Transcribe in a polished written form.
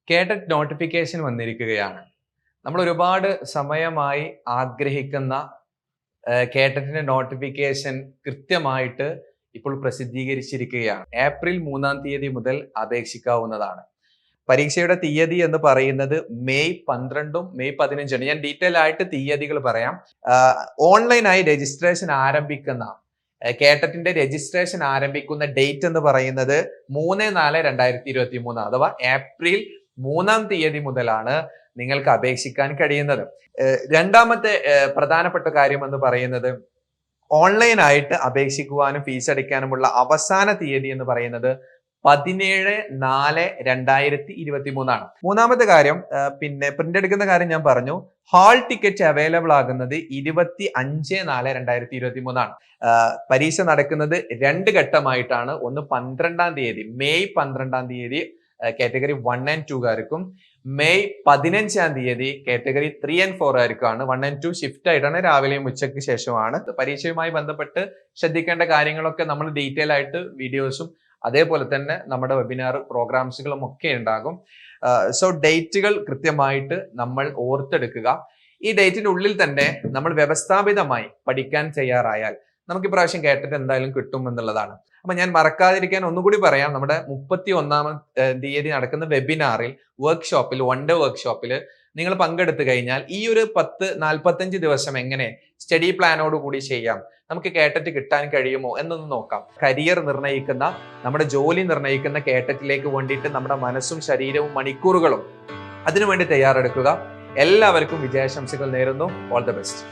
കേട്ടറ്റ് notification വന്നിരിക്കുകയാണ്. നമ്മൾ ഒരുപാട് സമയമായി ആഗ്രഹിക്കുന്ന കേട്ടറ്റിന്റെ നോട്ടിഫിക്കേഷൻ കൃത്യമായിട്ട് ഇപ്പോൾ പ്രസിദ്ധീകരിച്ചിരിക്കുകയാണ്. ഏപ്രിൽ 3-ാം തീയതി മുതൽ അപേക്ഷിക്കാവുന്നതാണ്. പരീക്ഷയുടെ തീയതി എന്ന് പറയുന്നത് മെയ് 12ഉം മെയ് 15ആണ്. ഞാൻ ഡീറ്റെയിൽ ആയിട്ട് തീയതികൾ പറയാം. ഓൺലൈനായി രജിസ്ട്രേഷൻ ആരംഭിക്കുന്ന കേട്ടറ്റിന്റെ രജിസ്ട്രേഷൻ ആരംഭിക്കുന്ന ഡേറ്റ് എന്ന് പറയുന്നത് 3-4-2023 അഥവാ ഏപ്രിൽ 3-ാം തീയതി മുതലാണ് നിങ്ങൾക്ക് അപേക്ഷിക്കാൻ കഴിയുന്നത്. രണ്ടാമത്തെ പ്രധാനപ്പെട്ട കാര്യം എന്ന് പറയുന്നത് ഓൺലൈനായിട്ട് അപേക്ഷിക്കുവാനും ഫീസ് അടയ്ക്കാനുമുള്ള അവസാന തീയതി എന്ന് പറയുന്നത് 17-4-2023 മൂന്നാമത്തെ കാര്യം പിന്നെ പ്രിന്റ് എടുക്കുന്ന കാര്യം ഞാൻ പറഞ്ഞു. ഹാൾ ടിക്കറ്റ് അവൈലബിൾ ആകുന്നത് 25-4-2023 പരീക്ഷ നടക്കുന്നത് 2 ഘട്ടമായിട്ടാണ്. ഒന്ന് 12-ാം തീയതി മെയ് 12-ാം തീയതി കാറ്റഗറി 1 and 2കാർക്കും, മെയ് 15-ാം തീയതി കാറ്റഗറി 3 and 4കാർക്കാണ്. 1 and 2 ഷിഫ്റ്റ് ആയിട്ടാണ്, രാവിലെയും ഉച്ചയ്ക്ക് ശേഷമാണ്. പരീക്ഷയുമായി ബന്ധപ്പെട്ട് ശ്രദ്ധിക്കേണ്ട കാര്യങ്ങളൊക്കെ നമ്മൾ ഡീറ്റെയിൽ ആയിട്ട് വീഡിയോസും അതേപോലെ തന്നെ നമ്മുടെ വെബിനാർ പ്രോഗ്രാംസുകളും ഒക്കെ ഉണ്ടാകും. സോ ഡേറ്റുകൾ കൃത്യമായിട്ട് നമ്മൾ ഓർത്തെടുക്കുക. ഈ ഡേറ്റിന്റെ ഉള്ളിൽ തന്നെ നമ്മൾ വ്യവസ്ഥാപിതമായി പഠിക്കാൻ തയ്യാറായാൽ നമുക്ക് ഇപ്രാവശ്യം കേട്ടിട്ട് എന്തായാലും കിട്ടും എന്നുള്ളതാണ്. അപ്പൊ ഞാൻ മറക്കാതിരിക്കാൻ ഒന്നുകൂടി പറയാം. നമ്മുടെ 31-ാം തീയതി നടക്കുന്ന വെബിനാറിൽ വർക്ക്ഷോപ്പിൽ 1 day വർക്ക്ഷോപ്പിൽ നിങ്ങൾ പങ്കെടുത്തു കഴിഞ്ഞാൽ ഈ ഒരു 10-45 ദിവസം എങ്ങനെ സ്റ്റഡി പ്ലാനോട് കൂടി ചെയ്യാം, നമുക്ക് കേട്ടറ്റ് കിട്ടാൻ കഴിയുമോ എന്നൊന്ന് നോക്കാം. കരിയർ നിർണ്ണയിക്കുന്ന, നമ്മുടെ ജോലി നിർണ്ണയിക്കുന്ന കേട്ടറ്റിലേക്ക് വേണ്ടിയിട്ട് നമ്മുടെ മനസ്സും ശരീരവും മണിക്കൂറുകളും അതിനുവേണ്ടി തയ്യാറെടുക്കുക. എല്ലാവർക്കും വിജയാശംസകൾ നേരുന്നു. All the best.